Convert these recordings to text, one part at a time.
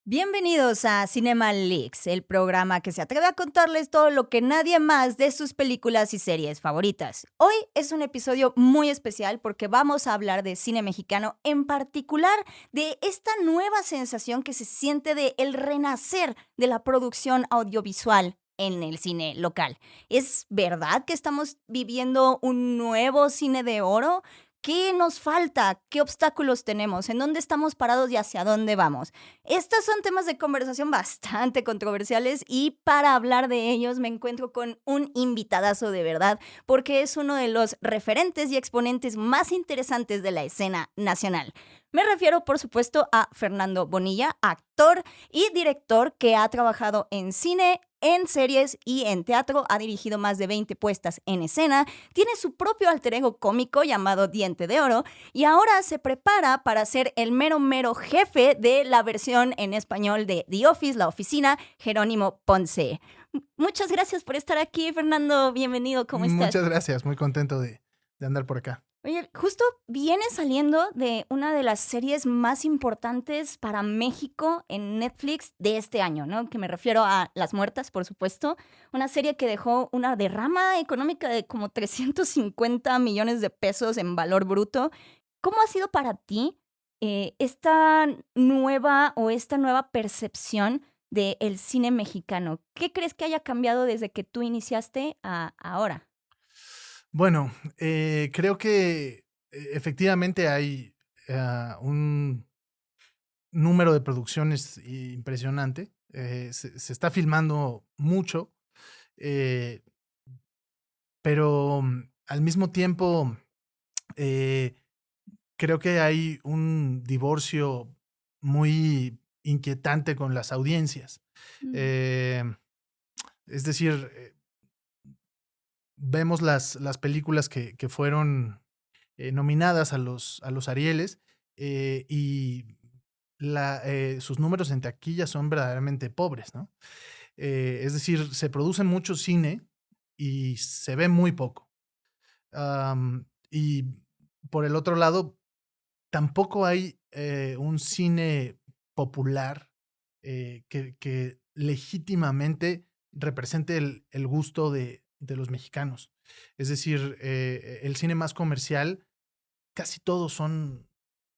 Bienvenidos a Cinema Leaks, el programa que se atreve a contarles todo lo que nadie más de sus películas y series favoritas. Hoy es un episodio muy especial porque vamos a hablar de cine mexicano, en particular de esta nueva sensación que se siente de el renacer de la producción audiovisual en el cine local. ¿Es verdad que estamos viviendo un nuevo cine de oro? ¿Qué nos falta? ¿Qué obstáculos tenemos? ¿En dónde estamos parados y hacia dónde vamos? Estos son temas de conversación bastante controversiales y para hablar de ellos me encuentro con un invitadazo de verdad, porque es uno de los referentes y exponentes más interesantes de la escena nacional. Me refiero, por supuesto, a Fernando Bonilla, actor y director que ha trabajado en cine, en series y en teatro, ha dirigido más de 20 puestas en escena, tiene su propio alter ego cómico llamado Diente de Oro y ahora se prepara para ser el mero jefe de la versión en español de The Office, La Oficina, Jerónimo Ponce. Muchas gracias por estar aquí, Fernando. Bienvenido, ¿cómo estás? Muchas gracias, muy contento de andar por acá. Oye, justo viene saliendo de una de las series más importantes para México en Netflix de este año, ¿no? Que me refiero a Las Muertas, por supuesto. Una serie que dejó una derrama económica de como 350 millones de pesos en valor bruto. ¿Cómo ha sido para ti esta nueva percepción del cine mexicano? ¿Qué crees que haya cambiado desde que tú iniciaste a ahora? Bueno, creo que efectivamente hay un número de producciones impresionante. Se está filmando mucho, eh, pero al mismo tiempo eh, creo que hay un divorcio muy inquietante con las audiencias. Mm, Eh, es decir, vemos las películas que fueron nominadas a los Arieles y sus números en taquilla son verdaderamente pobres, ¿no? Es decir, se produce mucho cine y se ve muy poco. Y por el otro lado, tampoco hay un cine popular que legítimamente represente el gusto de los mexicanos. Es decir, el cine más comercial, casi todos son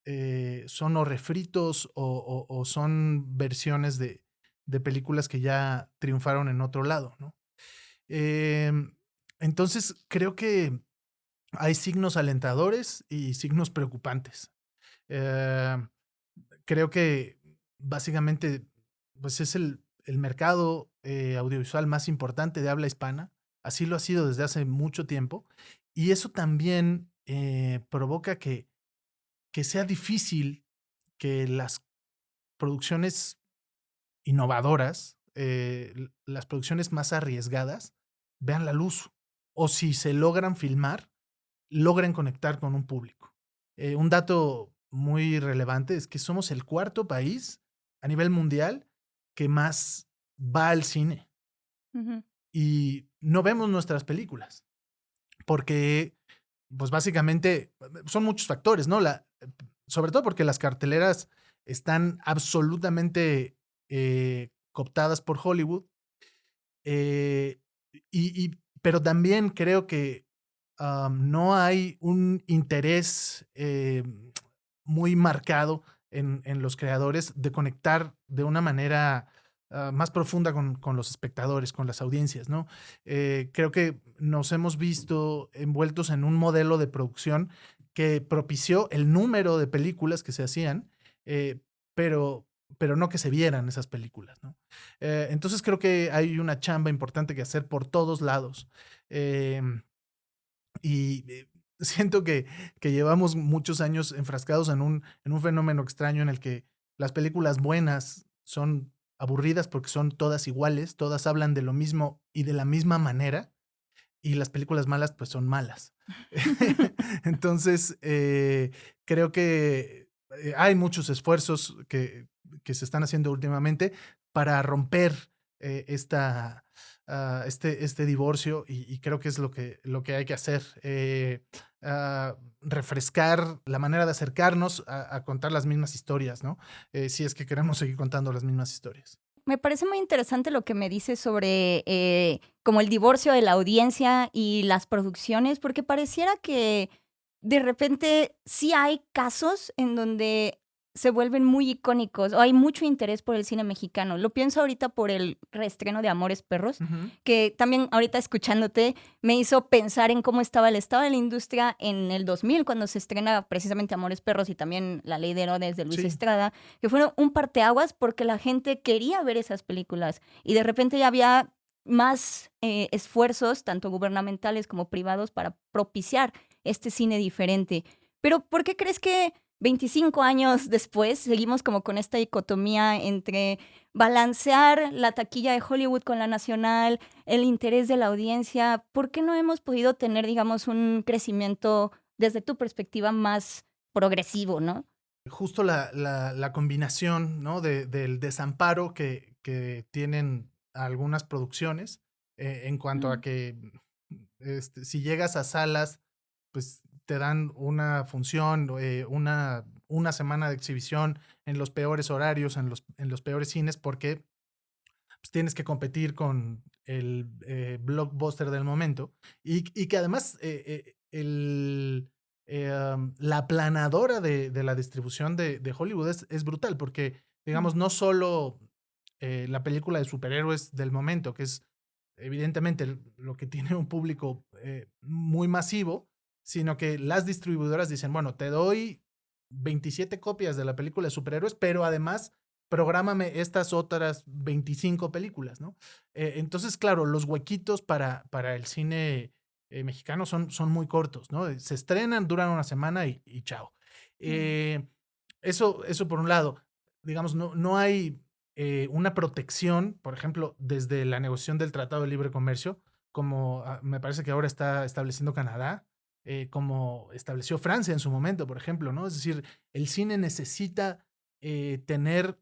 o refritos o son versiones de películas que ya triunfaron en otro lado, ¿no? Em, entonces, creo que hay signos alentadores y signos preocupantes. Eh, Creo que básicamente, pues es el mercado audiovisual más importante de habla hispana. Así lo ha sido desde hace mucho tiempo. Y eso también provoca que sea difícil que las producciones innovadoras, las producciones más arriesgadas, vean la luz. O si se logran filmar, logren conectar con un público. Un dato muy relevante es que somos el cuarto país a nivel mundial que más va al cine ujú. y no vemos nuestras películas porque, pues básicamente, son muchos factores, ¿no? Sobre todo porque las carteleras están absolutamente cooptadas por Hollywood. eh, pero también creo que no hay un interés muy marcado en los creadores de conectar de una manera más profunda con los espectadores, con las audiencias, ¿no? Creo que nos hemos visto envueltos en un modelo de producción que propició el número de películas que se hacían, eh, pero, pero no que se vieran esas películas, ¿no? Entonces creo que hay una chamba importante que hacer por todos lados. Em, y siento que llevamos muchos años enfrascados en un fenómeno extraño en el que las películas buenas son aburridas porque son todas iguales, todas hablan de lo mismo y de la misma manera, y las películas malas pues son malas. Entonces, creo que hay muchos esfuerzos que se están haciendo últimamente para romper este divorcio y creo que es lo que hay que hacer. Refrescar la manera de acercarnos a contar las mismas historias, ¿no? Si es que queremos seguir contando las mismas historias. Me parece muy interesante lo que me dices sobre como el divorcio de la audiencia y las producciones, porque pareciera que de repente sí hay casos en donde se vuelven muy icónicos o hay mucho interés por el cine mexicano. Lo pienso ahorita por el reestreno de Amores Perros, Ujú. que también ahorita escuchándote me hizo pensar en cómo estaba el estado de la industria en el 2000 cuando se estrena precisamente Amores Perros y también La Ley de Herodes de Luis Sí. Estrada, que fueron un parteaguas porque la gente quería ver esas películas y de repente ya había más esfuerzos, tanto gubernamentales como privados, para propiciar este cine diferente. Pero ¿por qué crees que 25 años después seguimos como con esta dicotomía entre balancear la taquilla de Hollywood con la nacional, el interés de la audiencia? ¿Por qué no hemos podido tener, digamos, un crecimiento desde tu perspectiva más progresivo, no? Justo la combinación, ¿no? Del desamparo que tienen algunas producciones en cuanto a Mm, que si llegas a salas, pues te dan una función, una semana de exhibición en los peores horarios, en los peores cines, porque pues, tienes que competir con el blockbuster del momento y que además la aplanadora de la distribución de Hollywood es brutal porque, mm, digamos, no solo la película de superhéroes del momento, que es evidentemente lo que tiene un público muy masivo, sino que las distribuidoras dicen, bueno, te doy 27 copias de la película de superhéroes, pero además prográmame estas otras 25 películas, ¿no? Entonces, claro, los huequitos para el cine mexicano son muy cortos, ¿no? Se estrenan, duran una semana y chao. mm, Eh, eso por un lado, digamos, no hay una protección, por ejemplo, desde la negociación del Tratado de Libre Comercio, como me parece que ahora está estableciendo Canadá, como estableció Francia en su momento, por ejemplo, ¿no? Es decir, el cine necesita tener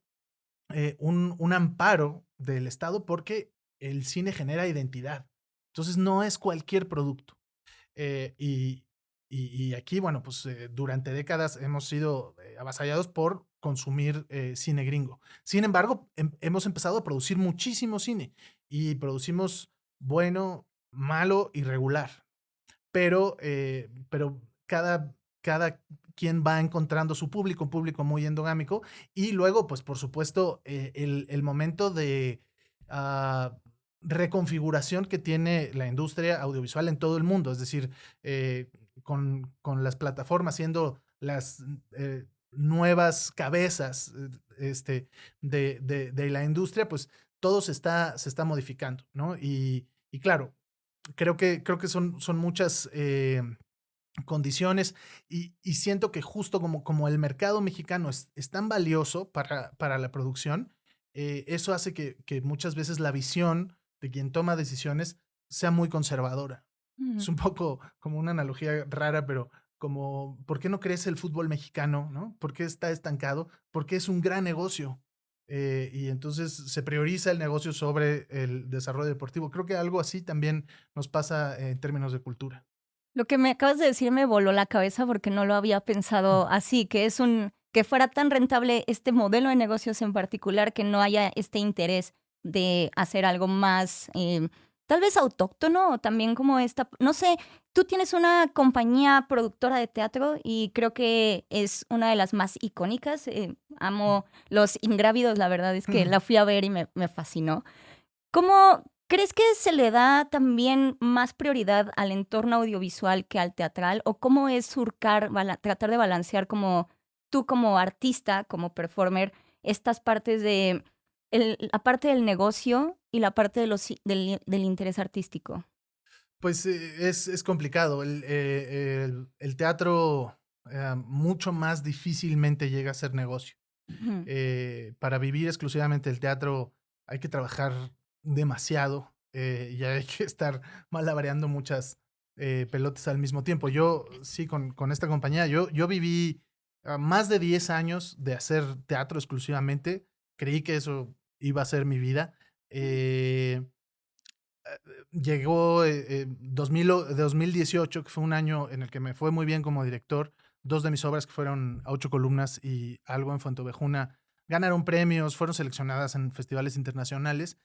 un amparo del Estado porque el cine genera identidad. Entonces no es cualquier producto. Eh, y, y aquí, bueno, pues durante décadas hemos sido avasallados por consumir cine gringo. Sin embargo, hemos empezado a producir muchísimo cine y producimos bueno, malo y regular, pero cada quien va encontrando su público, un público muy endogámico, y luego, pues por supuesto, el momento de uh, reconfiguración que tiene la industria audiovisual en todo el mundo, es decir, con las plataformas siendo las nuevas cabezas de la industria, pues todo se está modificando, ¿no? Y claro, creo que son muchas condiciones y siento que justo como el mercado mexicano es tan valioso para la producción, eso hace que muchas veces la visión de quien toma decisiones sea muy conservadora. Es mm. un poco como una analogía rara, pero como, ¿por qué no crece el fútbol mexicano? ¿No? ¿Por qué está estancado? Porque es un gran negocio. Y entonces se prioriza el negocio sobre el desarrollo deportivo. Creo que algo así también nos pasa en términos de cultura. Lo que me acabas de decir me voló la cabeza porque no lo había pensado así, que es que fuera tan rentable este modelo de negocios en particular que no haya este interés de hacer algo más, tal vez autóctono o también como esta, no sé, tú tienes una compañía productora de teatro y creo que es una de las más icónicas. Amo Los Ingrávidos, la verdad es que la fui a ver y me fascinó. ¿Cómo crees que se le da también más prioridad al entorno audiovisual que al teatral? ¿O cómo es tratar de balancear como tú como artista, como performer, estas partes de la parte del negocio y la parte de del interés artístico? Pues es complicado. El teatro mucho más difícilmente llega a ser negocio. Ujú, Para vivir exclusivamente el teatro hay que trabajar demasiado y hay que estar malabareando muchas pelotas al mismo tiempo. Yo sí, con esta compañía, yo viví más de 10 años de hacer teatro exclusivamente. Creí que eso iba a ser mi vida. llegó 2018, que fue un año en el que me fue muy bien como director. Dos de mis obras, que fueron A Ocho Columnas y Algo en Fuentovejuna, ganaron premios, fueron seleccionadas en festivales internacionales.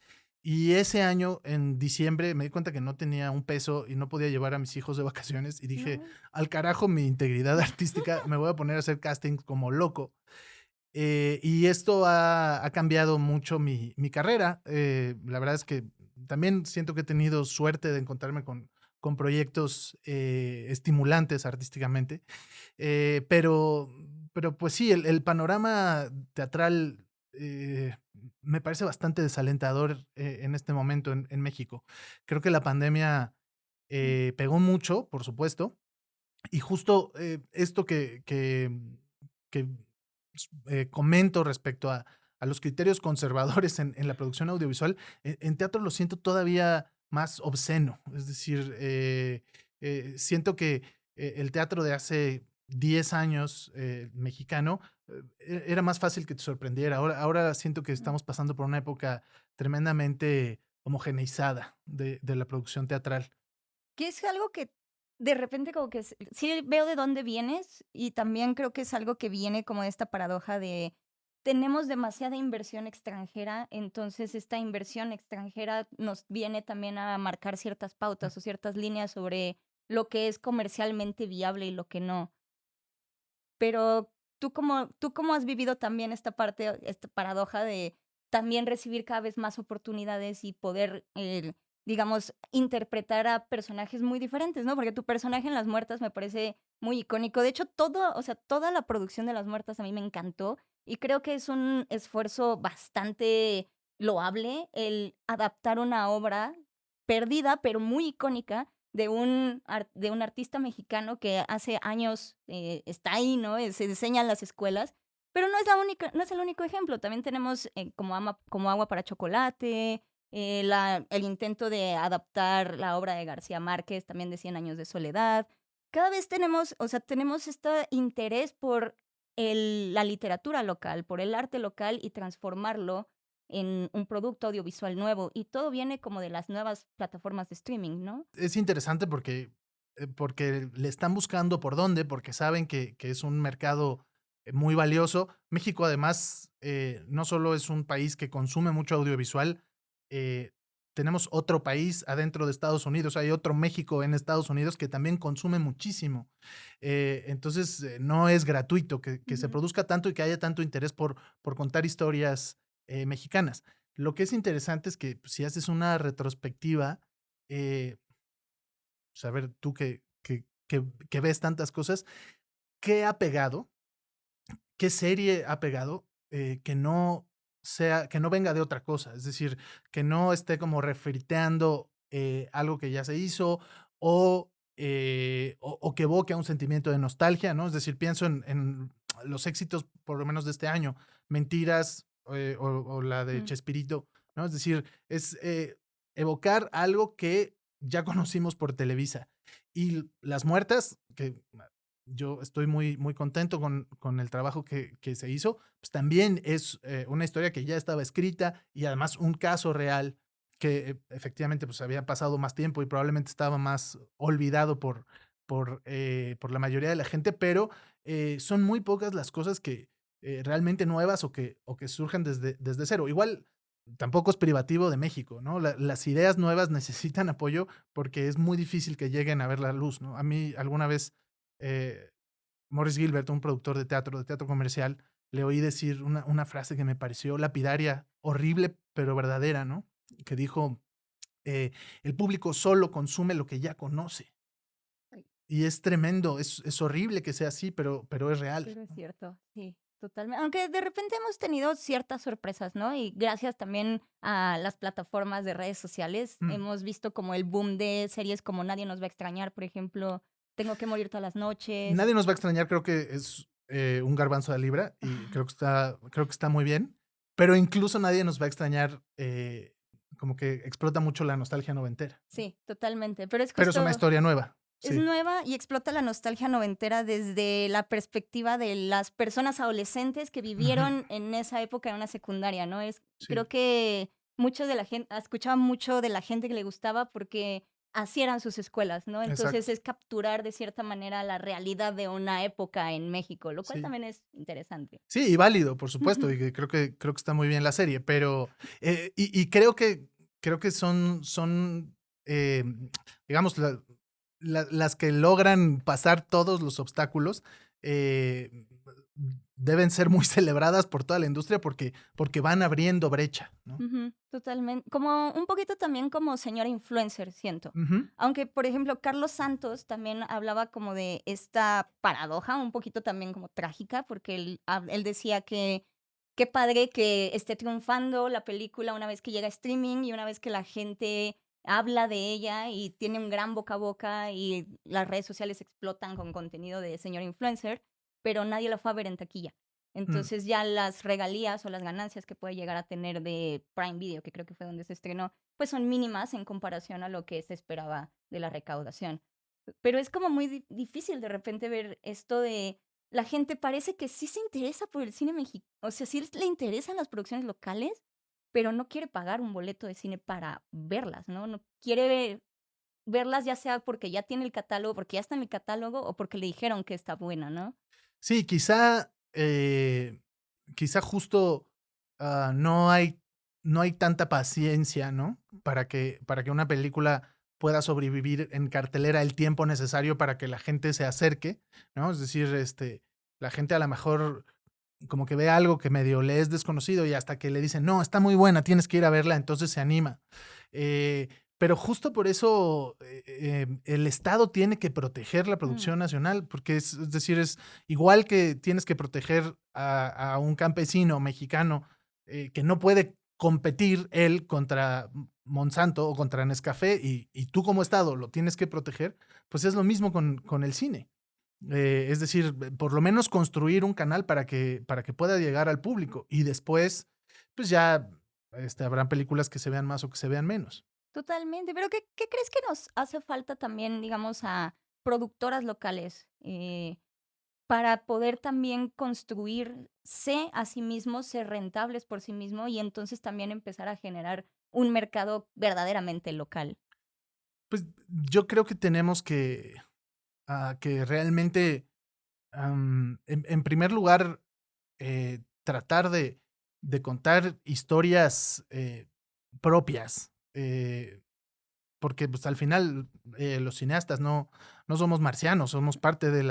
Y ese año, en diciembre, me di cuenta que no tenía un peso y no podía llevar a mis hijos de vacaciones. Y dije, No. al carajo mi integridad artística, me voy a poner a hacer castings como loco. Y esto ha cambiado mucho mi carrera. La verdad es que también siento que he tenido suerte de encontrarme con proyectos estimulantes artísticamente. Pero pues sí, el panorama teatral me parece bastante desalentador en este momento en México. Creo que la pandemia pegó mucho, por supuesto, y justo esto que comento respecto a los criterios conservadores en la producción audiovisual, en teatro lo siento todavía más obsceno. Es decir, siento que el teatro de hace 10 años mexicano era más fácil que te sorprendiera. Ahora siento que estamos pasando por una época tremendamente homogeneizada de la producción teatral. Que es algo que de repente como que sí veo de dónde vienes y también creo que es algo que viene como de esta paradoja de tenemos demasiada inversión extranjera, entonces esta inversión extranjera nos viene también a marcar ciertas pautas o ciertas líneas sobre lo que es comercialmente viable y lo que no. Pero ¿tú cómo has vivido también esta parte, esta paradoja de también recibir cada vez más oportunidades y poder, digamos, interpretar a personajes muy diferentes, ¿no? Porque tu personaje en Las Muertas me parece muy icónico. De hecho, todo, o sea, toda la producción de Las Muertas a mí me encantó y creo que es un esfuerzo bastante loable el adaptar una obra perdida, pero muy icónica de un artista mexicano que hace años está ahí, ¿no? Se enseña en las escuelas, pero no es el único ejemplo. También tenemos como Agua para Chocolate, el intento de adaptar la obra de García Márquez, también de Cien años de soledad. Cada vez tenemos, o sea, tenemos este interés por la literatura local, por el arte local y transformarlo en un producto audiovisual nuevo. Y todo viene como de las nuevas plataformas de streaming, ¿no? Es interesante porque le están buscando por dónde, porque saben que es un mercado muy valioso. México, además, no solo es un país que consume mucho audiovisual, eh, tenemos otro país adentro de Estados Unidos, hay otro México en Estados Unidos que también consume muchísimo. Entonces, no es gratuito que se Ujú. produzca tanto y que haya tanto interés por contar historias mexicanas. Lo que es interesante es que pues, si haces una retrospectiva, eh, pues, a ver, tú que ves tantas cosas, ¿qué ha pegado? ¿Qué serie ha pegado? Que no venga de otra cosa, es decir, que no esté como refriteando algo que ya se hizo o que evoque a un sentimiento de nostalgia, ¿no? Es decir, pienso en los éxitos, por lo menos de este año, Mentiras o la de Mm. Chespirito, ¿no? Es decir, es evocar algo que ya conocimos por Televisa. Y Las Muertas, que yo estoy muy contento con el trabajo que se hizo, pues también es una historia que ya estaba escrita y además un caso real que efectivamente pues había pasado más tiempo y probablemente estaba más olvidado por la mayoría de la gente, pero son muy pocas las cosas que realmente nuevas o que surgen desde cero. Igual tampoco es privativo de México, ¿no? Las ideas nuevas necesitan apoyo porque es muy difícil que lleguen a ver la luz, ¿no? A mí alguna vez eh, Morris Gilbert, un productor de teatro comercial, le oí decir una frase que me pareció lapidaria, horrible, pero verdadera, ¿no? Que dijo, eh, el público solo consume lo que ya conoce. Y es tremendo, es horrible que sea así, pero es real. Pero es cierto, sí, totalmente. Aunque de repente hemos tenido ciertas sorpresas, ¿no? Y gracias también a las plataformas de redes sociales, Mm. hemos visto como el boom de series como Nadie nos va a extrañar, por ejemplo, Tengo que morir todas las noches. Nadie nos va a extrañar, creo que es un garbanzo de libra y creo que está muy bien, pero incluso nadie nos va a extrañar, como que explota mucho la nostalgia noventera, Sí, totalmente. Pero es pero es una justo, historia nueva, es sí. nueva y explota la nostalgia noventera desde la perspectiva de las personas adolescentes que Ujú, vivieron en esa época en una secundaria, ¿no? sí. Creo que mucho de la gente, escuchaba mucho de la gente que le gustaba porque así eran sus escuelas, ¿no? Entonces Exacto. es capturar de cierta manera la realidad de una época en México, lo cual Sí. también es interesante. Sí, y válido, por supuesto, Ujú, y que creo que está muy bien la serie, pero, y creo que son, digamos, las que logran pasar todos los obstáculos, eh, deben ser muy celebradas por toda la industria porque van abriendo brecha, ¿no? ujú, totalmente. Como un poquito también como señora influencer, siento. Ujú, Aunque, por ejemplo, Carlos Santos también hablaba como de esta paradoja, un poquito también como trágica, porque él decía que qué padre que esté triunfando la película una vez que llega a streaming y una vez que la gente habla de ella y tiene un gran boca a boca y las redes sociales explotan con contenido de señor influencer, pero nadie la fue a ver en taquilla. mm. Entonces ya las regalías o las ganancias que puede llegar a tener de Prime Video, que creo que fue donde se estrenó, pues son mínimas en comparación a lo que se esperaba de la recaudación. Pero es como muy difícil de repente ver esto de la gente parece que sí se interesa por el cine mexicano, o sea, sí le interesan las producciones locales, pero no quiere pagar un boleto de cine para verlas, ¿no? No quiere verlas ya sea porque ya tiene el catálogo, porque ya está en el catálogo o porque le dijeron que está buena, ¿no? Sí, quizá justo, no hay tanta paciencia, ¿no? Para que una película pueda sobrevivir en cartelera el tiempo necesario para que la gente se acerque, ¿no? Es decir, la gente a lo mejor como que ve algo que medio le es desconocido y hasta que le dicen: "No, está muy buena, tienes que ir a verla", entonces se anima. Eh, pero justo por eso, el Estado tiene que proteger la Mm, producción nacional, porque es decir, es igual que tienes que proteger a un campesino mexicano, que no puede competir él contra Monsanto o contra Nescafé, y tú como Estado lo tienes que proteger, pues es lo mismo con el cine. Es decir, por lo menos construir un canal para que pueda llegar al público y después, pues ya, habrán películas que se vean más o que se vean menos. totalmente. Pero ¿qué crees que nos hace falta también, digamos, a productoras locales para poder también construirse a sí mismos, ser rentables por sí mismos y entonces también empezar a generar un mercado verdaderamente local? Pues yo creo que tenemos que realmente, en primer lugar, tratar de contar historias propias. Porque, pues, al final, los cineastas no somos marcianos, somos parte de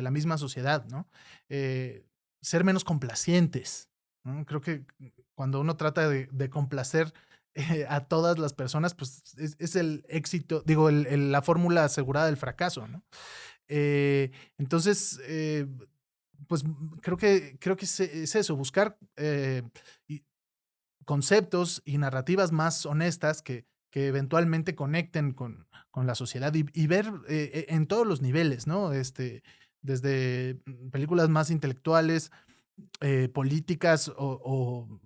la misma sociedad, ¿no? Eh, Ser menos complacientes, ¿no? Creo que cuando uno trata de complacer, a todas las personas, pues, es el éxito, digo, la fórmula asegurada del fracaso, ¿no? Entonces, pues, creo que es eso, buscar, y conceptos y narrativas más honestas que eventualmente conecten con la sociedad y ver en todos los niveles, ¿no? Desde películas más intelectuales, políticas o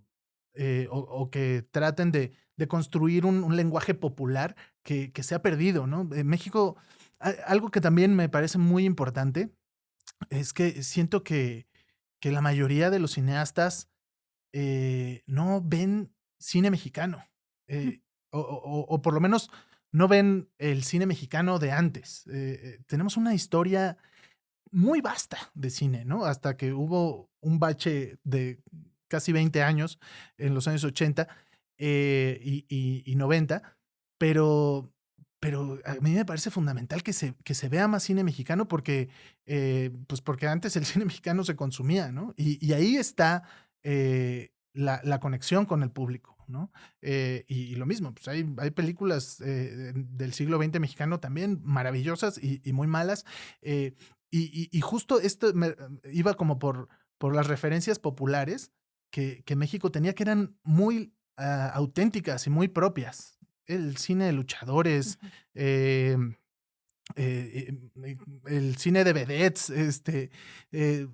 que traten de construir un lenguaje popular que se ha perdido, ¿no? En México, algo que también me parece muy importante es que siento que la mayoría de los cineastas no ven cine mexicano, eh, o por lo menos no ven el cine mexicano de antes. Tenemos una historia muy vasta de cine, ¿no? Hasta que hubo un bache de casi 20 años en los años 80 y 90, pero pero a mí me parece fundamental que se vea más cine mexicano porque, pues, porque antes el cine mexicano se consumía, ¿no? Y ahí está, la conexión con el público, ¿no? Y lo mismo, pues, hay películas, del siglo XX mexicano también maravillosas y muy malas, y justo esto iba como por las referencias populares que México tenía, que eran muy, auténticas y muy propias. El cine de luchadores, Ujú. em, el cine de vedettes, eh,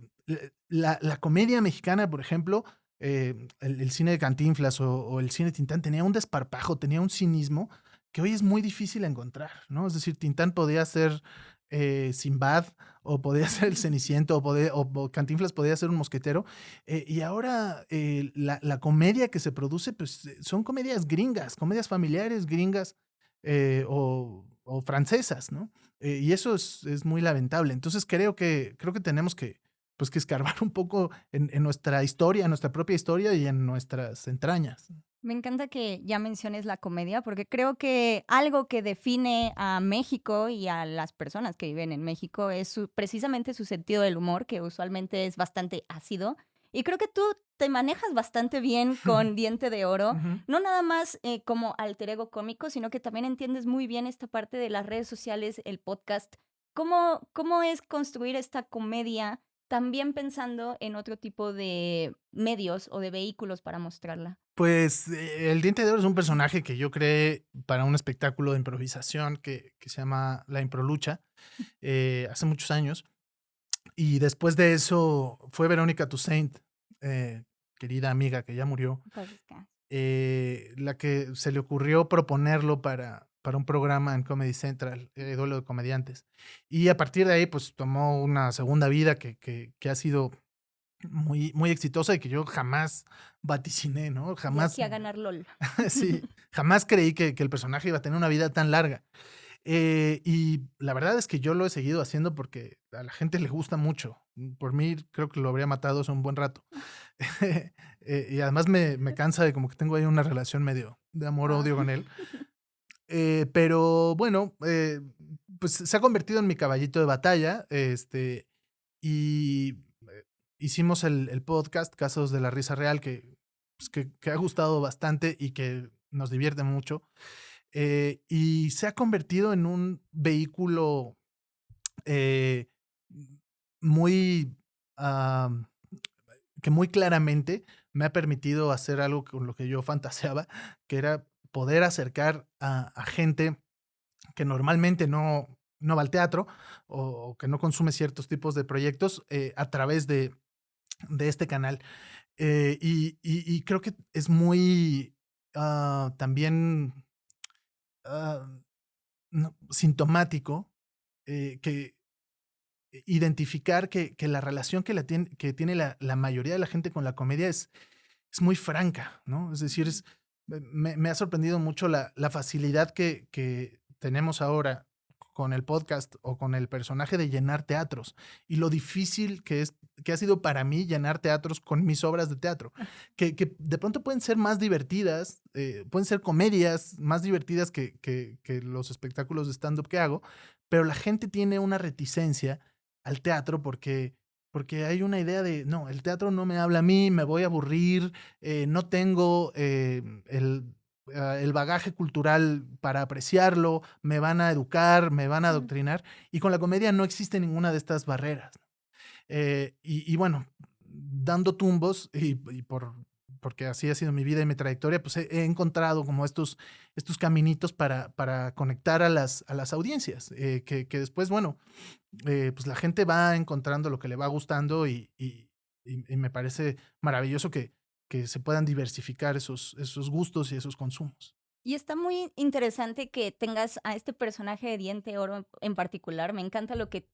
la comedia mexicana, por ejemplo, el cine de Cantinflas o el cine de Tintán tenía un desparpajo, tenía un cinismo que hoy es muy difícil encontrar, ¿no? Es decir, Tintán podía ser Sinbad, o podía ser el Ceniciento, o Cantinflas podía ser un mosquetero. Y ahora la comedia que se produce, pues son comedias gringas, comedias familiares gringas o francesas, ¿no? Y eso es muy lamentable. Entonces creo que tenemos pues, que escarbar un poco en nuestra historia, en nuestra propia historia y en nuestras entrañas. Me encanta que ya menciones la comedia, porque creo que algo que define a México y a las personas que viven en México es precisamente su sentido del humor, que usualmente es bastante ácido. Y creo que tú te manejas bastante bien con Diente de Oro, Ujú. no nada más como alter ego cómico, sino que también entiendes muy bien esta parte de las redes sociales, el podcast. ¿Cómo es construir esta comedia también pensando en otro tipo de medios o de vehículos para mostrarla? Pues, el Diente de Oro es un personaje que yo creé para un espectáculo de improvisación que se llama La Improlucha, hace muchos años. Y después de eso fue Verónica Toussaint, eh, querida amiga que ya murió, En paz descanse. la que se le ocurrió proponerlo para un programa en Comedy Central, Duelo de Comediantes. Y a partir de ahí, pues, tomó una segunda vida que ha sido muy, muy exitosa y que yo jamás vaticiné, ¿no? De Jamás aquí a ganar LOL. sí, jamás creí que el personaje iba a tener una vida tan larga. Y la verdad es que yo lo he seguido haciendo porque a la gente le gusta mucho. Por mí, creo que lo habría matado hace un buen rato. Y además me cansa de como que tengo ahí una relación medio de Ah. amor-odio con él. Pero bueno, pues se ha convertido en mi caballito de batalla, y hicimos el podcast Casos de la Risa Real, pues, que ha gustado bastante y que nos divierte mucho. Y se ha convertido en un vehículo eh, muy, am, que muy claramente me ha permitido hacer algo con lo que yo fantaseaba, que era poder acercar a gente que normalmente no va al teatro o que no consume ciertos tipos de proyectos a través de este canal. Y creo que es muy también ah, sintomático que identificar que la relación que tiene la mayoría de la gente con la comedia es muy franca, ¿no? Es decir, me ha sorprendido mucho la facilidad que tenemos ahora con el podcast o con el personaje de llenar teatros y lo difícil que ha sido para mí llenar teatros con mis obras de teatro, que de pronto pueden ser más divertidas, pueden ser comedias más divertidas que los espectáculos de stand-up que hago, pero la gente tiene una reticencia al teatro porque hay una idea de, no, el teatro no me habla a mí, me voy a aburrir, no tengo el bagaje cultural para apreciarlo, me van a educar, me van a Mm. adoctrinar, y con la comedia no existe ninguna de estas barreras. Y bueno, dando tumbos porque así ha sido mi vida y mi trayectoria, pues he encontrado como estos caminitos para conectar a las audiencias, que después, bueno, pues la gente va encontrando lo que le va gustando y me parece maravilloso que se puedan diversificar esos gustos y esos consumos. Y está muy interesante que tengas a este personaje de Diente Oro en particular. Me encanta lo que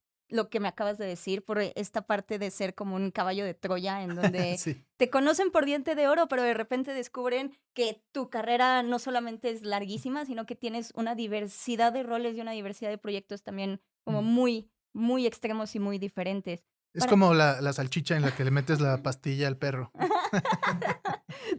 me acabas de decir por esta parte de ser como un caballo de Troya, en donde Sí. te conocen por Diente de Oro, pero de repente descubren que tu carrera no solamente es larguísima, sino que tienes una diversidad de roles y una diversidad de proyectos también como Mm. muy, muy extremos y muy diferentes. Es Para como la salchicha en la que le metes la pastilla al perro.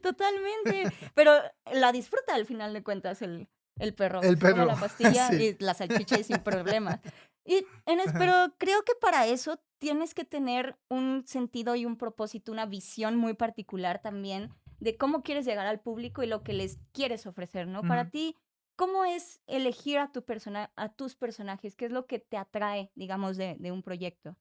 Totalmente, pero la disfruta al final de cuentas el perro. El Se toma perro, la pastilla sí. y la salchicha y sin problema. Pero creo que para eso tienes que tener un sentido y un propósito, una visión muy particular también de cómo quieres llegar al público y lo que les quieres ofrecer, ¿no? Para Ujú. ti, ¿cómo es elegir a tus personajes? ¿Qué es lo que te atrae, digamos, de un proyecto?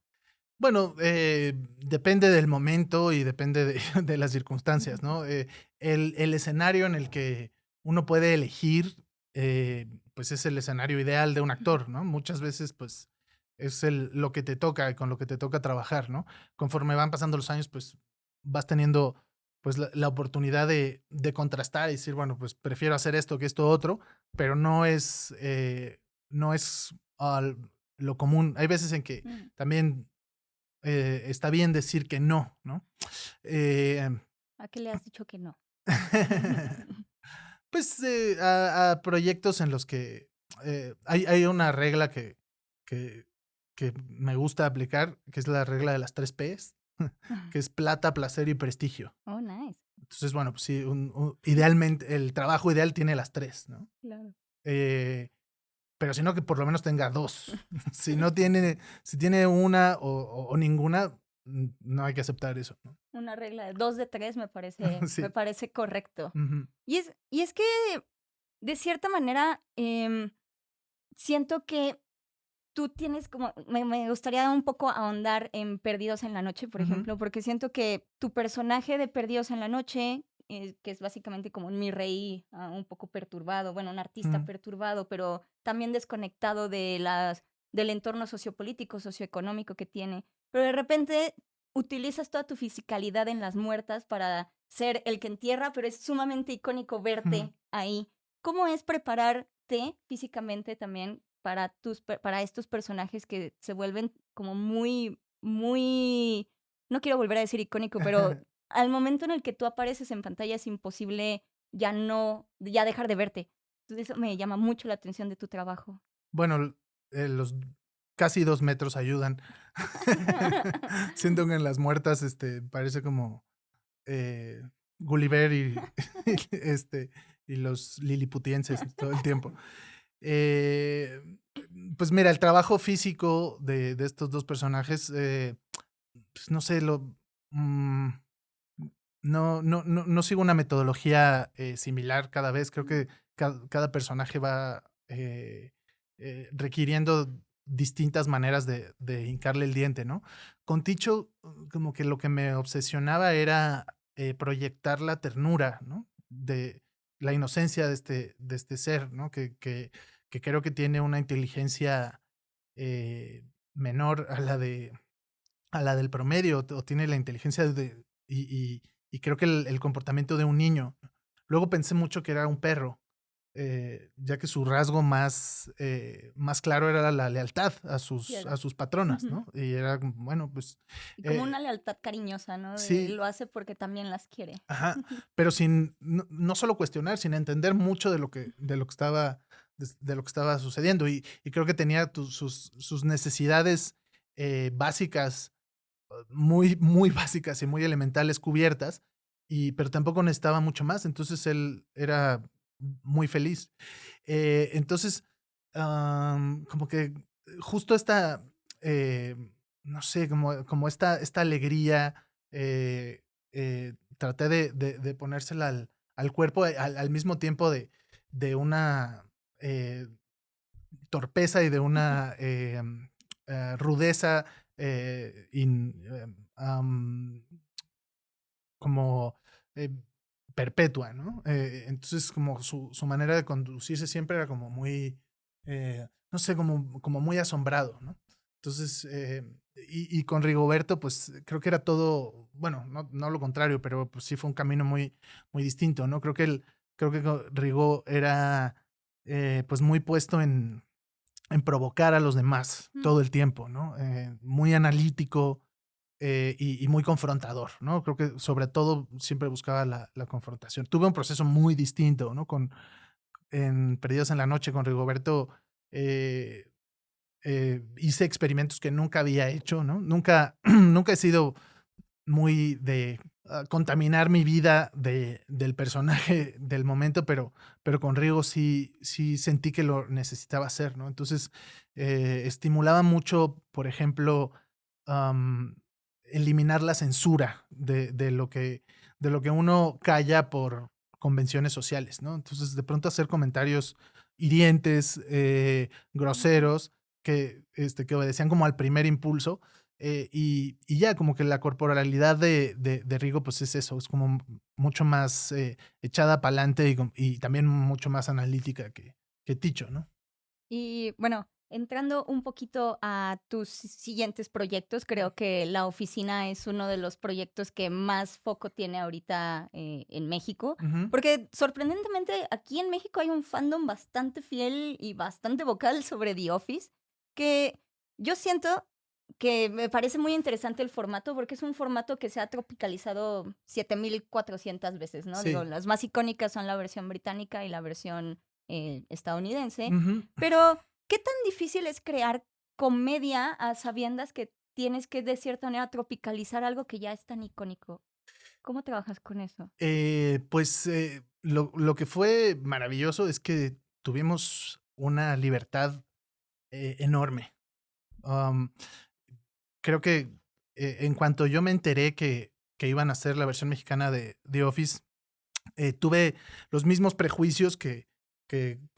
Bueno, depende del momento y depende de de las circunstancias, ¿no? El escenario en el que uno puede elegir, pues, es el escenario ideal de un actor, ¿no? Muchas veces, pues, es lo que te toca, y con lo que te toca trabajar, ¿no? Conforme van pasando los años, pues, vas teniendo, pues, la oportunidad de contrastar y decir, bueno, pues, prefiero hacer esto que esto otro, pero no es lo común. Hay veces en que también está bien decir que no, ¿no? ¿A qué le has dicho que no? Pues a proyectos en los que hay una regla que, que me gusta aplicar, que es la regla de las 3 Ps, que es plata, placer y prestigio. Oh, nice. Entonces, bueno, pues sí, idealmente, el trabajo ideal tiene las 3, ¿no? Claro. Pero si no, que por lo menos tenga 2. Si no tiene, si tiene una o ninguna, no hay que aceptar eso, ¿no? Una regla de 2 de 3 me Sí. parece correcto. Ujú. Y es que, de cierta manera, siento que tú tienes como, me gustaría un poco ahondar en Perdidos en la Noche, por Ujú. ejemplo, porque siento que tu personaje de Perdidos en la Noche, que es básicamente como un mi rey un poco perturbado, bueno, un artista Ujú. perturbado, pero también desconectado del entorno sociopolítico, socioeconómico que tiene. Pero de repente utilizas toda tu fisicalidad en Las Muertas para ser el que entierra, pero es sumamente icónico Ujú. verte ahí. ¿Cómo es prepararte físicamente también para estos personajes que se vuelven como muy, muy, no quiero volver a decir icónico, pero al momento en el que tú apareces en pantalla es imposible ya dejar de verte? Entonces eso me llama mucho la atención de tu trabajo. Bueno, los casi 2 metros ayudan. Siento que en Las Muertas, parece como eh, Gulliver y, este, y los liliputienses todo el tiempo. Eh, pues mira, el trabajo físico de estos 2 personajes, pues no sé, no sigo una metodología similar cada vez. Creo que cada personaje va requiriendo distintas maneras de hincarle el diente, ¿no? Con Ticho, como que lo que me obsesionaba era proyectar la ternura, ¿no? De la inocencia de este ser, ¿no? Que creo que tiene una inteligencia menor a la del promedio, o tiene la inteligencia y creo que el comportamiento de un niño. Luego pensé mucho que era un perro, ya que su rasgo más claro era la lealtad a Claro. sus patronas, Ujú. ¿no? Y era como, bueno, pues Y como eh, una lealtad cariñosa, ¿no? sí, Lo hace porque también las quiere. ajá, pero sin no solo cuestionar, sin entender mucho de lo que estaba sucediendo. Y creo que tenía sus necesidades básicas muy básicas y muy elementales cubiertas, pero tampoco necesitaba mucho más, entonces él era muy feliz. Entonces, como que justo esta, eh, no sé, como esta alegría, traté de ponérsela al cuerpo, al mismo tiempo de una eh, torpeza y de una rudeza como eh, perpetua, ¿no? Entonces, como su manera de conducirse siempre era como muy, no sé, como muy asombrado, ¿no? Entonces, y con Rigoberto, pues creo que era todo, bueno, no lo contrario, pero pues sí fue un camino muy distinto, ¿no? Creo que Rigo era pues muy puesto en provocar a los demás Mm. todo el tiempo, ¿no? Muy analítico y muy confrontador, ¿no? Creo que sobre todo siempre buscaba la confrontación. Tuve un proceso muy distinto, ¿no? En Perdidos en la Noche con Rigoberto eh, hice experimentos que nunca había hecho, ¿no? Nunca he sido muy de contaminar mi vida del personaje del momento, pero con Rigo sí sentí que lo necesitaba hacer, ¿no? Entonces, estimulaba mucho, por ejemplo, am, eliminar la censura de lo que uno calla por convenciones sociales, ¿no? Entonces, de pronto hacer comentarios hirientes, groseros, que obedecían como al primer impulso, y ya, como que la corporalidad de Rigo, pues es eso, es como mucho más echada para adelante y también mucho más analítica que Ticho, ¿no? Y bueno, entrando un poquito a tus siguientes proyectos, creo que La Oficina es uno de los proyectos que más foco tiene ahorita en México, Ujú. porque sorprendentemente aquí en México hay un fandom bastante fiel y bastante vocal sobre The Office, que Yo siento que me parece muy interesante el formato, porque es un formato que se ha tropicalizado 7400 veces, ¿no? Digo, Sí. las más icónicas son la versión británica y la versión estadounidense. Ujú. Pero, ¿qué tan difícil es crear comedia a sabiendas que tienes que, de cierta manera, tropicalizar algo que ya es tan icónico? ¿Cómo trabajas con eso? Pues, lo que fue maravilloso es que tuvimos una libertad, enorme. Am, Creo que, en cuanto yo me enteré que iban a hacer la versión mexicana de The Office, tuve los mismos prejuicios que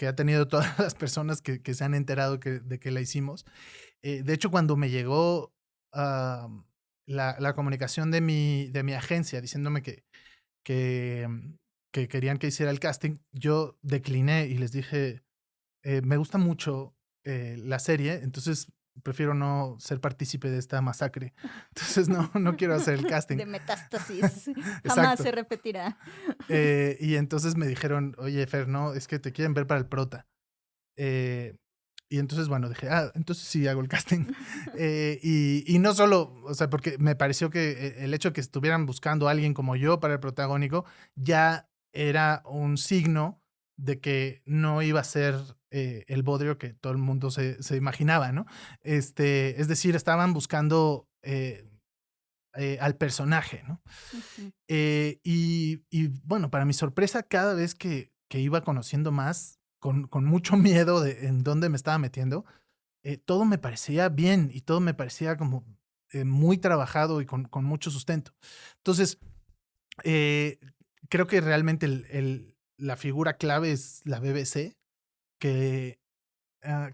ha tenido todas las personas que se han enterado de que la hicimos. De hecho, cuando me llegó, la comunicación de mi agencia diciéndome que, que querían que hiciera el casting, yo decliné y les dije: Me gusta mucho, la serie, entonces prefiero no ser partícipe de esta masacre. Entonces no quiero hacer el casting". De Metástasis. Jamás Exacto. se repetirá. Y entonces me dijeron: "Oye, Fer, no, es que te quieren ver para el prota". Eh, y entonces, bueno, dije: entonces sí hago el casting". Y no solo, o sea, porque me pareció que el hecho de que estuvieran buscando a alguien como yo para el protagónico ya era un signo de que no iba a ser, el bodrio que todo el mundo se imaginaba, ¿no? Es decir, estaban buscando, al personaje, ¿no? Ujú. Y bueno, para mi sorpresa, cada vez que iba conociendo más, con mucho miedo de en dónde me estaba metiendo, todo me parecía bien y todo me parecía como, muy trabajado y con mucho sustento. Entonces, eh, creo que realmente la figura clave es la BBC, que,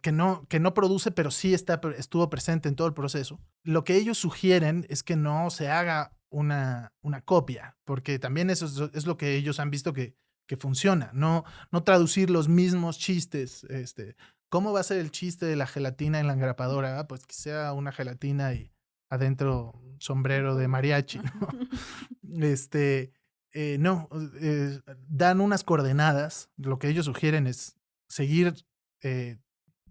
que no produce, pero sí estuvo presente en todo el proceso. Lo que ellos sugieren es que no se haga una copia, porque también eso es lo que ellos han visto que funciona. No traducir los mismos chistes. ¿Cómo va a ser el chiste de la gelatina en la engrapadora? Pues que sea una gelatina y adentro un sombrero de mariachi, ¿no? Este, no, dan unas coordenadas. Lo que ellos sugieren es seguir, eh,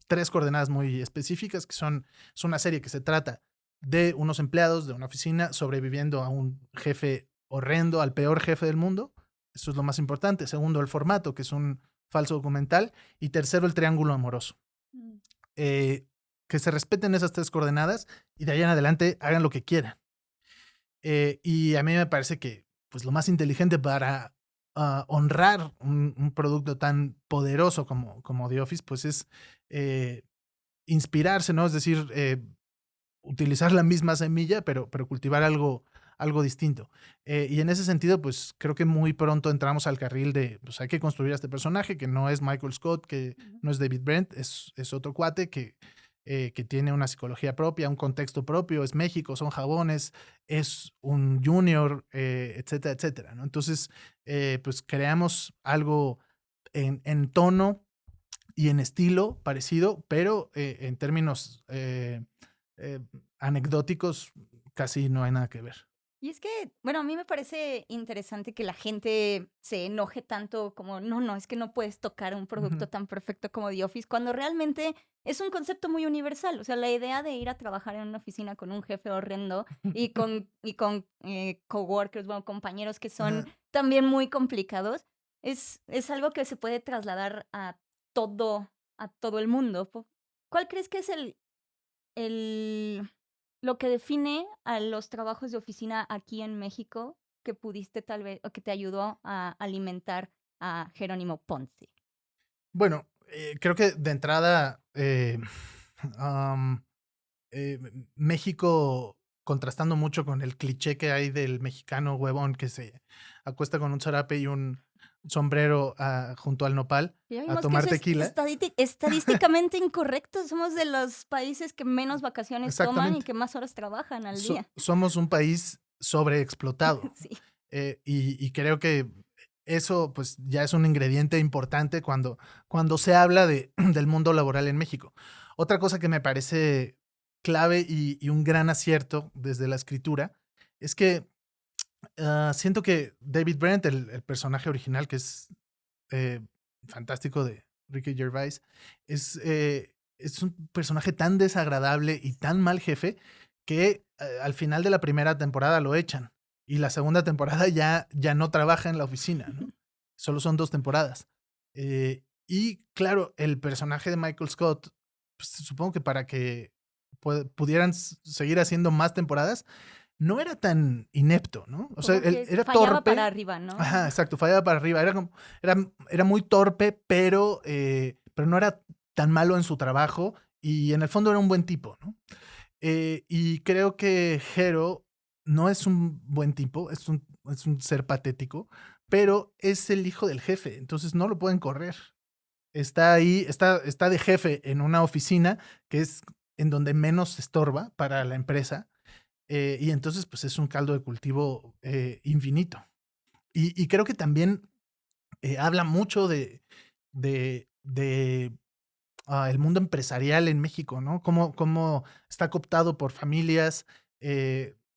3 coordenadas muy específicas, que son es una serie que se trata de unos empleados de una oficina sobreviviendo a un jefe horrendo, al peor jefe del mundo. Eso es lo más importante. Segundo, el formato, que es un falso documental. Y tercero, el triángulo amoroso. Mm. Eh, que se respeten esas 3 coordenadas y de ahí en adelante hagan lo que quieran. Y a mí me parece que, pues, lo más inteligente para, honrar un producto tan poderoso como The Office, pues, es, eh, inspirarse, ¿no? Es decir, utilizar la misma semilla, pero cultivar algo distinto. Y en ese sentido, pues, creo que muy pronto entramos al carril de, pues, hay que construir a este personaje, que no es Michael Scott, que Ujú. no es David Brent, es otro cuate que tiene una psicología propia, un contexto propio, es México, son jabones, es un junior, etcétera, etcétera, ¿no? Entonces, pues, creamos algo en tono y en estilo parecido, pero, en términos, eh, anecdóticos, casi no hay nada que ver. Y es que, bueno, a mí me parece interesante que la gente se enoje tanto como, no, no, es que no puedes tocar un producto Ujú. tan perfecto como The Office, cuando realmente es un concepto muy universal. O sea, la idea de ir a trabajar en una oficina con un jefe horrendo y con coworkers, bueno, compañeros que son Ajá. también muy complicados, es algo que se puede trasladar todo, a todo el mundo. ¿Cuál crees que es el lo que define a los trabajos de oficina aquí en México que pudiste tal vez o que te ayudó a alimentar a Jerónimo Ponce? Bueno, creo que de entrada, am, México contrastando mucho con el cliché que hay del mexicano huevón que se acuesta con un zarape y un sombrero, junto al nopal Ya a vimos que tomar eso es tequila. estadísticamente incorrecto. Somos de los países que menos vacaciones toman y Exactamente. que más horas trabajan al día. Somos un país sobreexplotado. Sí. Y creo que eso, pues, ya es un ingrediente importante cuando se habla del mundo laboral en México. Otra cosa que me parece clave y un gran acierto desde la escritura es que, siento que David Brent, el personaje original, que es, eh, fantástico de Ricky Gervais, es, es un personaje tan desagradable y tan mal jefe que al final de la primera temporada lo echan y la segunda temporada ya no trabaja en la oficina, ¿no? Solo son 2 temporadas. Y claro, el personaje de Michael Scott, pues, supongo que para que pudieran seguir haciendo más temporadas, no era tan inepto, ¿no? O sea, Como él que era fallaba para torpe. arriba, ¿no? Ajá, exacto, fallaba para arriba. Era muy torpe, pero no era tan malo en su trabajo y en el fondo era un buen tipo, ¿no? Y creo que Hero no es un buen tipo, es un ser patético, pero es el hijo del jefe, entonces no lo pueden correr. Está ahí, está de jefe en una oficina que es en donde menos estorba para la empresa, y entonces pues es un caldo de cultivo infinito. Y creo que también habla mucho de el mundo empresarial en México, ¿no? Cómo está cooptado por familias,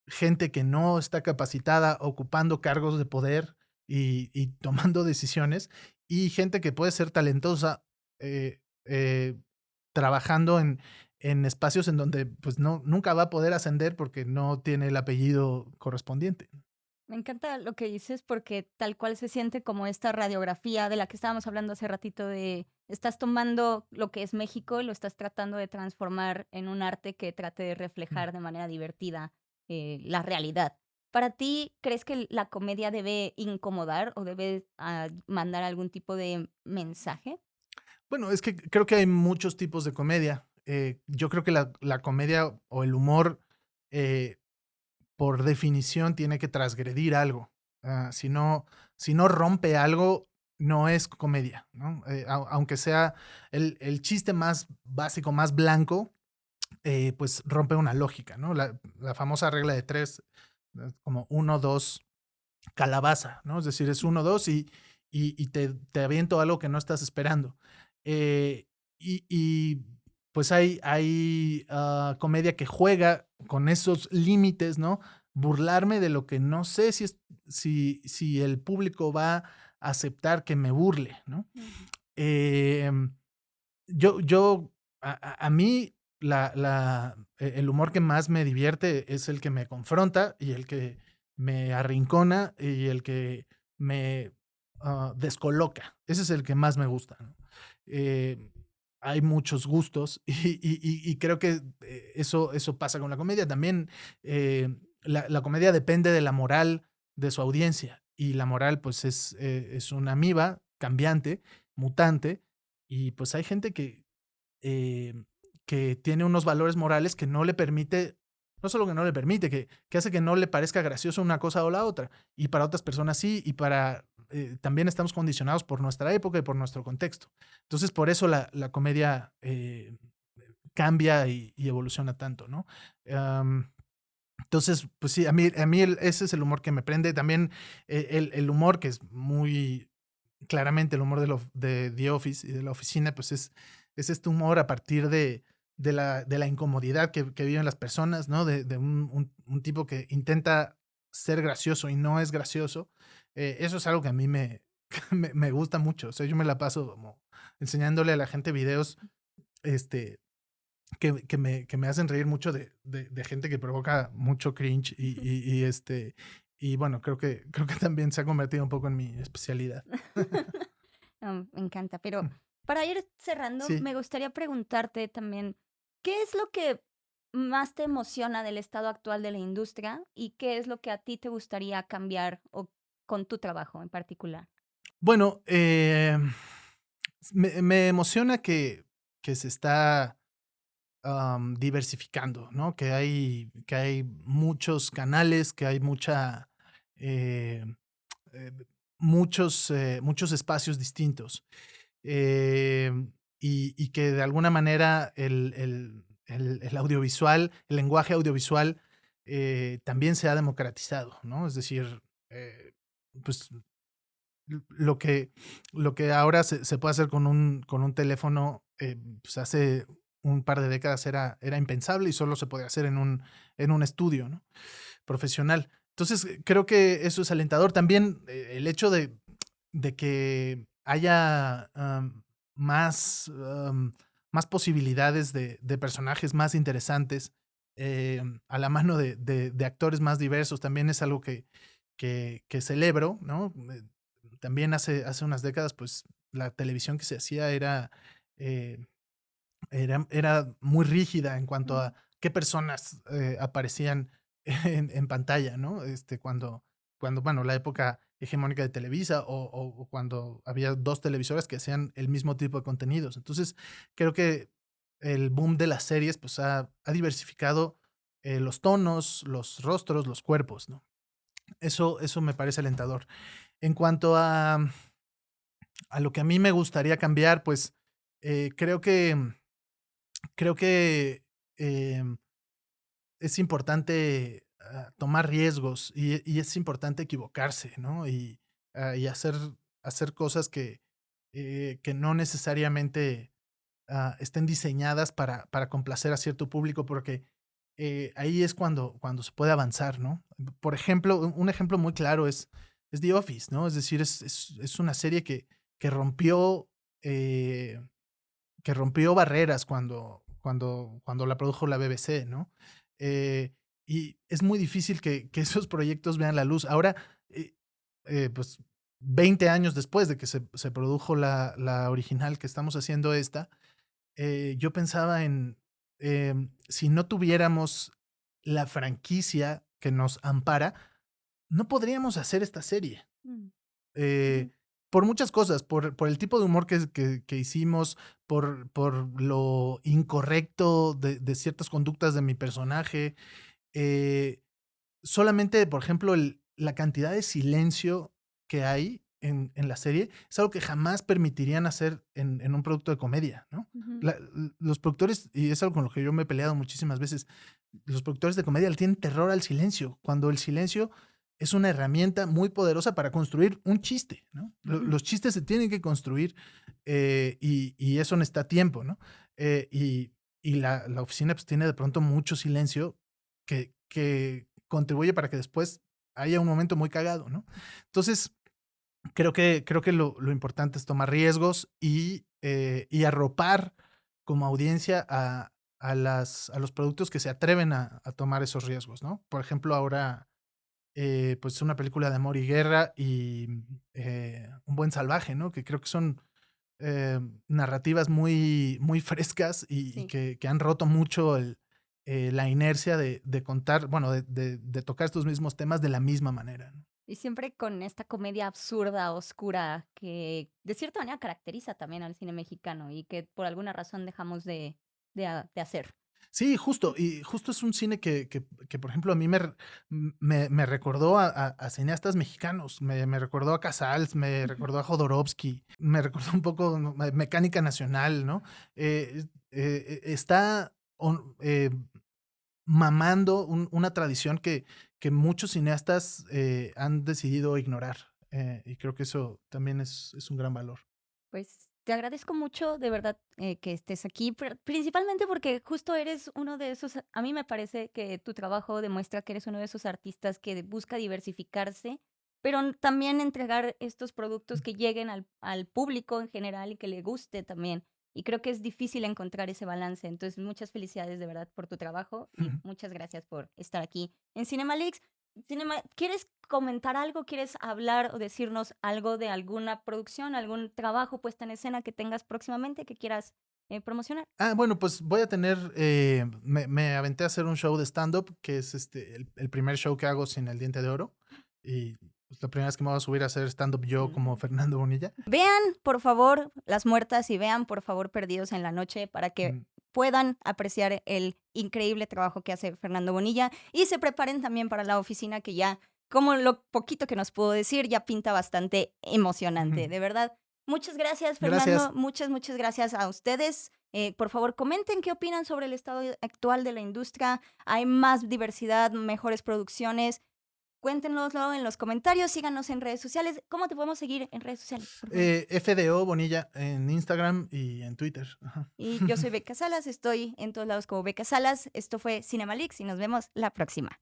gente que no está capacitada ocupando cargos de poder y tomando decisiones, y gente que puede ser talentosa eh, eh, trabajando en espacios en donde pues nunca va a poder ascender porque no tiene el apellido correspondiente. Me encanta lo que dices porque tal cual se siente como esta radiografía de la que estábamos hablando hace ratito de estás tomando lo que es México y lo estás tratando de transformar en un arte que trate de Mm. reflejar de manera divertida la realidad. ¿Para ti crees que la comedia debe incomodar o debe mandar algún tipo de mensaje? Bueno, es que creo que hay muchos tipos de comedia. Yo creo que la comedia o el humor, eh, por definición, tiene que transgredir algo. Si no rompe algo, no es comedia, ¿no? Aunque sea el chiste más básico, más blanco, pues rompe una lógica, ¿no? La famosa regla de tres, como uno, dos, calabaza, ¿no? Es decir, es uno, dos y te aviento algo que no estás esperando. Y pues hay comedia que juega con esos límites, ¿no? Burlarme de lo que no sé si el público va a aceptar que me burle, ¿no? Ujú. Em, a mí, el humor que más me divierte es el que me confronta y el que me arrincona y el que me descoloca. Ese es el que más me gusta, ¿no? Eh, Hay muchos gustos y creo que eso pasa con la comedia. También la comedia depende de la moral de su audiencia y la moral pues es una amiba cambiante, mutante y pues hay gente eh, que tiene unos valores morales que no le permite, no solo que no le permite, que hace que no le parezca gracioso una cosa o la otra. Y para otras personas sí, y también estamos condicionados por nuestra época y por nuestro contexto. Entonces, por eso la comedia cambia y evoluciona tanto, ¿no? Entonces, pues sí, a mí ese es el humor que me prende. También el humor que es muy claramente el humor de The Office y de la oficina, pues es este humor a partir de la incomodidad que viven las personas, ¿no? De un tipo que intenta ser gracioso y no es gracioso. Eso es algo que a mí me gusta mucho. O sea, yo me la paso como enseñándole a la gente videos este, que me hacen reír mucho de gente que provoca mucho cringe y bueno, creo que también se ha convertido un poco en mi especialidad. Me encanta, pero para ir cerrando, Sí. me gustaría preguntarte también, ¿qué es lo que más te emociona del estado actual de la industria y qué es lo que a ti te gustaría cambiar o con tu trabajo en particular? Bueno, me emociona que se está diversificando, ¿no? Que hay muchos canales, que hay eh, eh, muchos espacios distintos. Y que de alguna manera el audiovisual, el lenguaje audiovisual también se ha democratizado, ¿no? Es decir, pues lo que ahora se puede hacer con un teléfono, pues hace un par de décadas era impensable y solo se podía hacer en un estudio, ¿no? Profesional. Entonces, creo que eso es alentador. También el hecho de que haya más más posibilidades de personajes más interesantes, a la mano de actores más diversos, también es algo que celebro, ¿no? También hace unas décadas, pues la televisión que se hacía eh, era muy rígida en cuanto a qué personas aparecían en pantalla, ¿no? Cuando, bueno, la época hegemónica de Televisa o cuando había dos televisoras que hacían el mismo tipo de contenidos. Entonces, creo que el boom de las series, pues ha diversificado los tonos, los rostros, los cuerpos, ¿no? Eso me parece alentador. En cuanto a lo que a mí me gustaría cambiar, pues creo que es importante tomar riesgos y es importante equivocarse, ¿no? Y hacer cosas que no necesariamente estén diseñadas para complacer a cierto público, porque ahí es cuando se puede avanzar, ¿no? Por ejemplo, un ejemplo muy claro es The Office, ¿no? Es decir, es una serie que rompió, eh, que rompió barreras cuando la produjo la BBC, ¿no? Eh, y es muy difícil que esos proyectos vean la luz. Ahora, eh, pues 20 años después de que se produjo la original que estamos haciendo yo pensaba si no tuviéramos la franquicia que nos ampara, no podríamos hacer esta serie. Mm, Eh, ujú. por muchas cosas, por el tipo de humor que hicimos, por lo incorrecto de ciertas conductas de mi personaje. eh, Solamente, por ejemplo, la cantidad de silencio que hay en la serie es algo que jamás permitirían hacer en un producto de comedia, ¿no? Ujú. Los productores, y es algo con lo que yo me he peleado muchísimas veces, los productores de comedia le tienen terror al silencio, cuando el silencio es una herramienta muy poderosa para construir un chiste, ¿no? Ujú. Los chistes se tienen que construir y eso necesita tiempo, ¿no? Y la oficina pues tiene de pronto mucho silencio que contribuye para que después haya un momento muy cagado, ¿no? Entonces, creo que lo importante es tomar riesgos y arropar como audiencia a los productos que se atreven a tomar esos riesgos, ¿no? Por ejemplo, ahora, pues una película de amor y guerra y Un buen salvaje, ¿no? Que creo que son narrativas muy frescas y Sí. que han roto mucho la inercia de contar, bueno, de tocar estos mismos temas de la misma manera, ¿no? Y siempre con esta comedia absurda, oscura, que de cierta manera caracteriza también al cine mexicano y que por alguna razón dejamos de hacer. Sí, justo, y justo es un cine que, por ejemplo, a mí me recordó a cineastas mexicanos, me recordó a Casals, me Ujú. recordó a Jodorowsky, me recordó un poco, ¿no? Mecánica Nacional, ¿no? Está mamando una tradición que muchos cineastas han decidido ignorar, y creo que eso también es un gran valor. Pues te agradezco mucho, de verdad, que estés aquí, principalmente porque justo eres uno de esos, a mí me parece que tu trabajo demuestra que eres uno de esos artistas que busca diversificarse, pero también entregar estos productos que lleguen al público en general y que le guste también. Y creo que es difícil encontrar ese balance. Entonces, muchas felicidades de verdad por tu trabajo y muchas gracias por estar aquí en Cinema Leaks. ¿Quieres comentar algo? ¿Quieres hablar o decirnos algo de alguna producción, algún trabajo puesta en escena que tengas próximamente que quieras promocionar? Bueno, pues voy a tener, me aventé a hacer un show de stand-up, que es el primer show que hago sin el diente de oro. Y pues, la primera vez que me voy a subir a hacer stand-up yo como Mm. Fernando Bonilla. Vean, por favor, Las Muertas y vean, por favor, Perdidos en la Noche para que Mm, puedan apreciar el increíble trabajo que hace Fernando Bonilla y se preparen también para la oficina que ya, como lo poquito que nos pudo decir, ya pinta bastante emocionante. ujú. De verdad, muchas gracias, Gracias. Fernando. Muchas gracias a ustedes. Por favor, comenten qué opinan sobre el estado actual de la industria. Hay más diversidad, mejores producciones. Cuéntenoslo en los comentarios, síganos en redes sociales. ¿Cómo te podemos seguir en redes sociales, por favor? FDO Bonilla en Instagram y en Twitter. Ajá. Y yo soy Beca Salas, estoy en todos lados como Beca Salas. Esto fue Cinemalix y nos vemos la próxima.